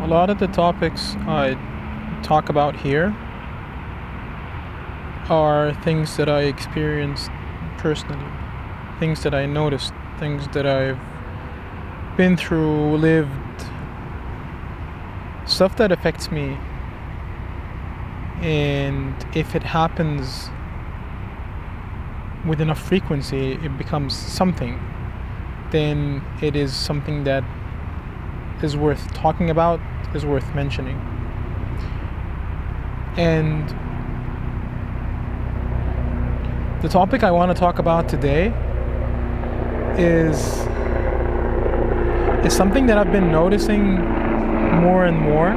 A lot of the topics I talk about here are things that I experienced personally, things that I noticed, things that I've been through, lived, stuff that affects me. And if it happens with enough frequency, it becomes something, then it is something that is worth talking about, is worth mentioning. And the topic I want to talk about today is something that I've been noticing more and more,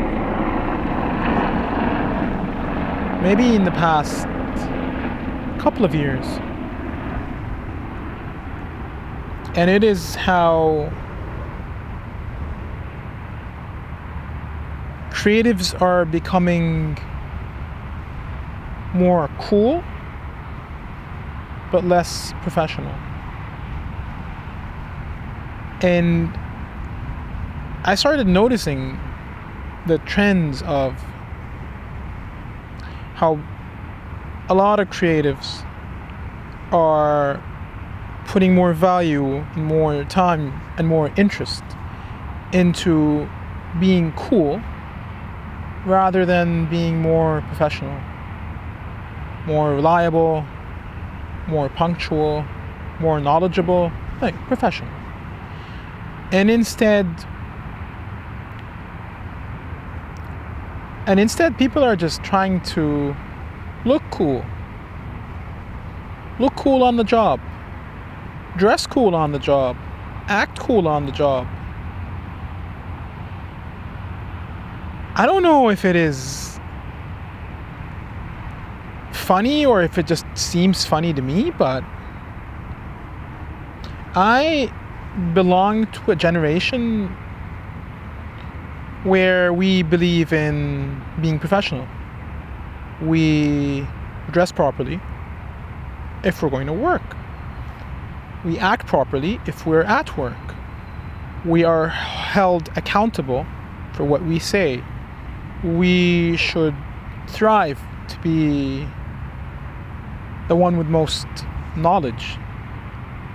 maybe in the past couple of years. And it is how creatives are becoming more cool but less professional. And I started noticing the trends of how a lot of creatives are putting more value and more time and more interest into being cool rather than being more professional, more reliable, more punctual, more knowledgeable, like professional. And instead people are just trying to look cool on the job, dress cool on the job, act cool on the job. I don't know if it is funny or if it just seems funny to me, but I belong to a generation where we believe in being professional. We dress properly if we're going to work. We act properly if we're at work. We are held accountable for what we say. We should strive to be the one with most knowledge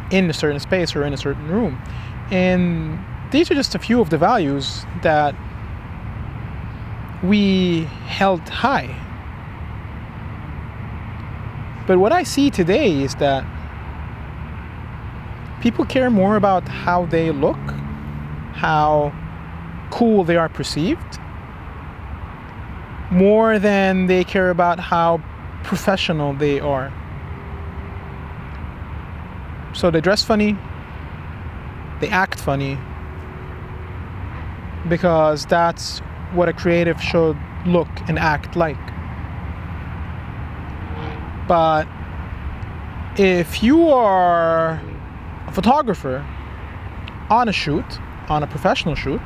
in a certain space or in a certain room. And these are just a few of the values that we held high. But what I see today is that people care more about how they look, how cool they are perceived, more than they care about how professional they are. So they dress funny, they act funny, because that's what a creative should look and act like. But if you are a photographer on a shoot, on a professional shoot,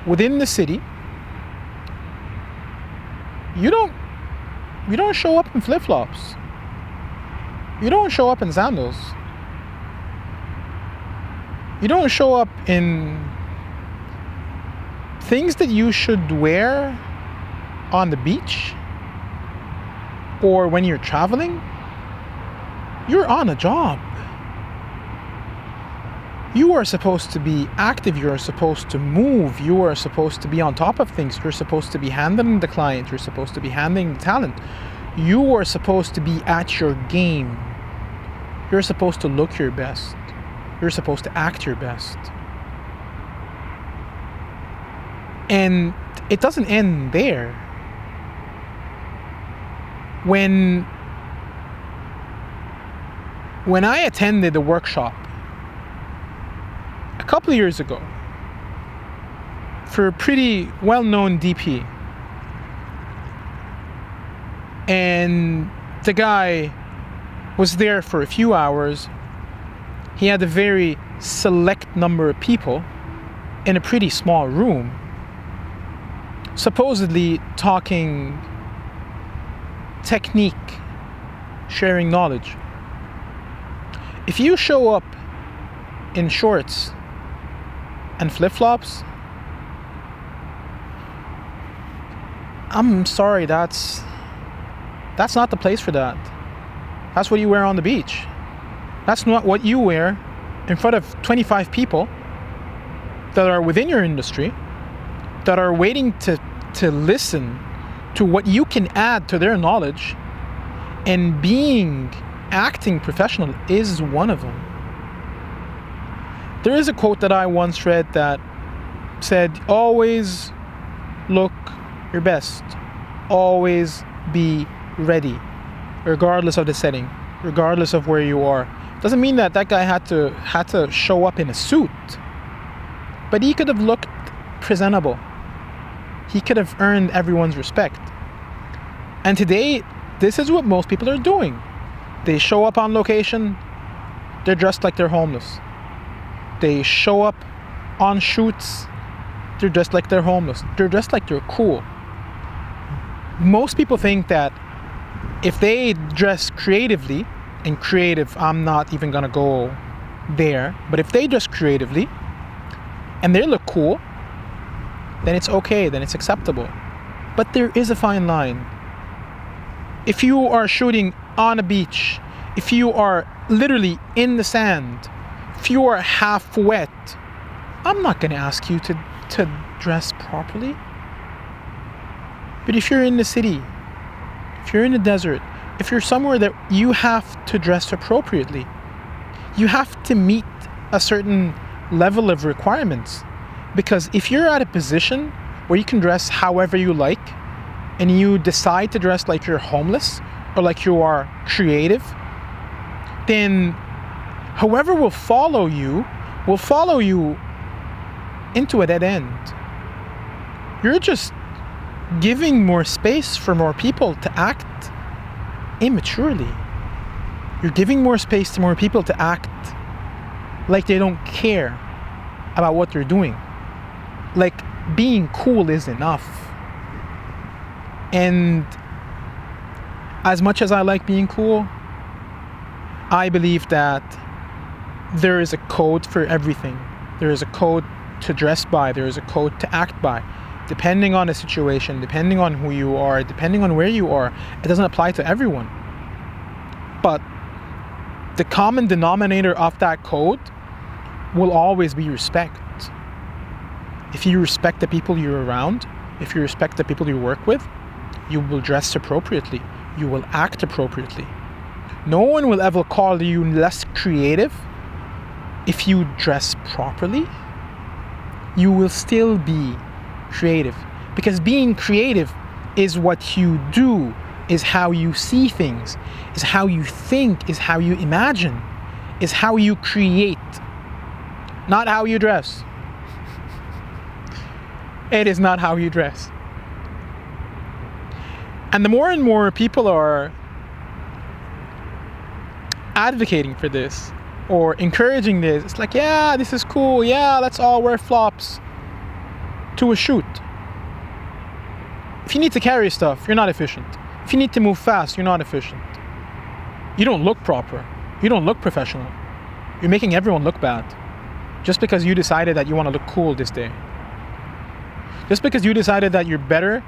within the city, you don't show up in flip-flops. You don't show up in sandals. You don't show up in things that you should wear on the beach or when you're traveling. You're on a job. You are supposed to be active, you are supposed to move, you are supposed to be on top of things, you're supposed to be handling the client, you're supposed to be handling the talent. You are supposed to be at your game. You're supposed to look your best. You're supposed to act your best. And it doesn't end there. When I attended a workshop a couple of years ago for a pretty well-known DP, and the guy was there for a few hours. He had a very select number of people in a pretty small room, supposedly talking technique, sharing knowledge. If you show up in shorts and flip-flops, I'm sorry, that's not the place for that. That's what you wear on the beach. That's not what you wear in front of 25 people that are within your industry, that are waiting to listen to what you can add to their knowledge, and acting professional is one of them. There is a quote that I once read that said, always look your best, always be ready, regardless of the setting, regardless of where you are. Doesn't mean that guy had to show up in a suit, but he could have looked presentable. He could have earned everyone's respect. And today, this is what most people are doing. They show up on location, they're dressed like they're homeless. They show up on shoots, they're dressed like they're homeless. They're dressed like they're cool. Most people think that if they dress creatively, and creative, I'm not even gonna go there, but if they dress creatively and they look cool, then it's okay, then it's acceptable. But there is a fine line. If you are shooting on a beach, if you are literally in the sand, if you are half wet, I'm not gonna ask you to dress properly. But if you're in the city, if you're in the desert, if you're somewhere that you have to dress appropriately, you have to meet a certain level of requirements. Because if you're at a position where you can dress however you like, and you decide to dress like you're homeless or like you are creative, then whoever will follow you into a dead end. You're just giving more space for more people to act immaturely. You're giving more space to more people to act like they don't care about what they're doing. Like being cool is enough. And as much as I like being cool, I believe that there is a code for everything. There is a code to dress by. There is a code to act by. Depending on the situation, depending on who you are, depending on where you are, it doesn't apply to everyone. But the common denominator of that code will always be respect. If you respect the people you're around, if you respect the people you work with, you will dress appropriately. You will act appropriately. No one will ever call you less creative if you dress properly. You will still be creative, because being creative is what you do, is how you see things, is how you think, is how you imagine, is how you create, not how you dress. It is not how you dress. And the more and more people are advocating for this or encouraging this, it's like, yeah, this is cool, yeah, let's all wear flops to a shoot. If you need to carry stuff, you're not efficient. If you need to move fast, you're not efficient. You don't look proper. You don't look professional. You're making everyone look bad just because you decided that you want to look cool this day. Just because you decided that you're better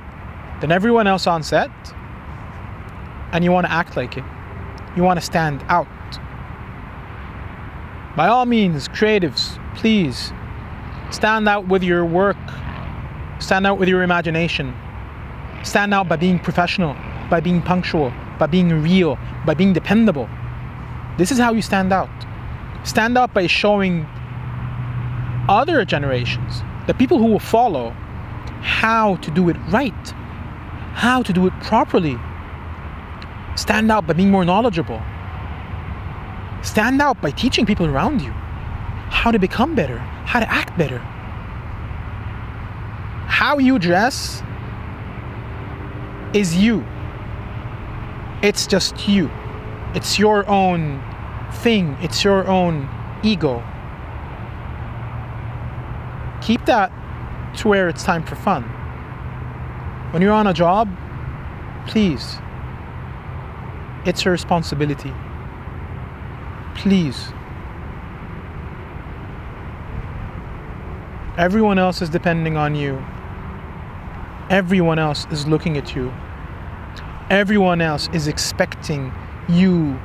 than everyone else on set and you want to act like it. You want to stand out. By all means, creatives, please stand out with your work. Stand out with your imagination. Stand out by being professional, by being punctual, by being real, by being dependable. This is how you stand out. Stand out by showing other generations, the people who will follow, how to do it right, how to do it properly. Stand out by being more knowledgeable. Stand out by teaching people around you how to become better, how to act better. How you dress is you. It's just you. It's your own thing. It's your own ego. Keep that to where it's time for fun. When you're on a job, please, it's your responsibility. Please. Everyone else is depending on you. Everyone else is looking at you. Everyone else is expecting you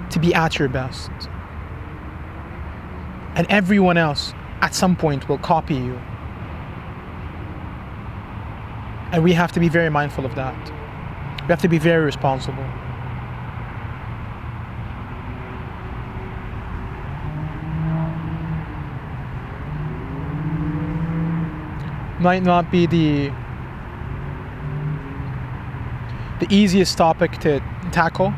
to be at your best. And everyone else at some point will copy you. And we have to be very mindful of that. We have to be very responsible. Might not be the easiest topic to tackle,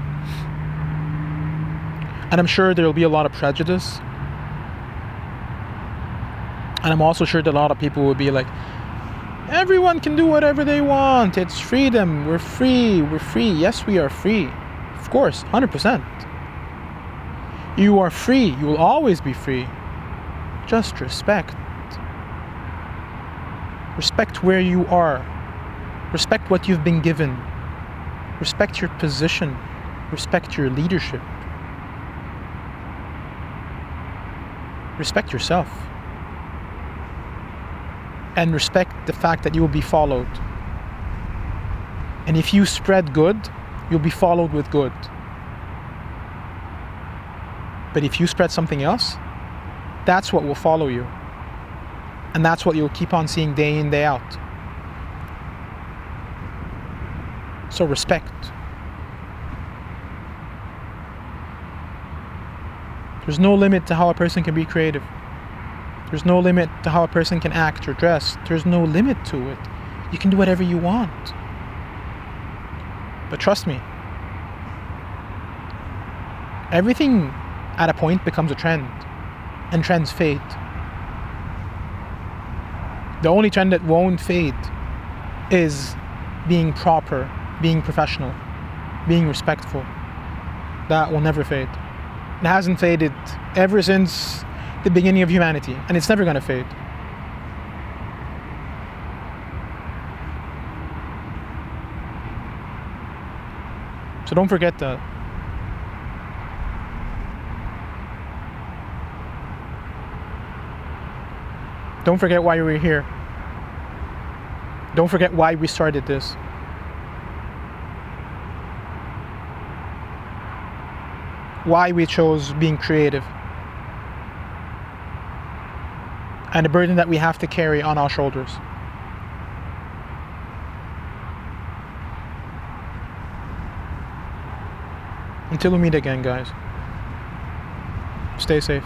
and I'm sure there'll be a lot of prejudice, and I'm also sure that a lot of people will be like, everyone can do whatever they want, it's freedom, we're free. Yes, we are free, of course, 100%. You are free, you will always be free. Just respect where you are, respect what you've been given, respect your position, respect your leadership, respect yourself, and respect the fact that you will be followed. And if you spread good, you'll be followed with good. But if you spread something else, that's what will follow you. And that's what you'll keep on seeing day in, day out. So respect. There's no limit to how a person can be creative. There's no limit to how a person can act or dress. There's no limit to it. You can do whatever you want. But trust me, everything at a point becomes a trend, and trends fade. The only trend that won't fade is being proper, being professional, being respectful. That will never fade. It hasn't faded ever since the beginning of humanity, and it's never going to fade. So don't forget that. Don't forget why we're here. Don't forget why we started this. Why we chose being creative. And the burden that we have to carry on our shoulders. Until we meet again, guys. Stay safe.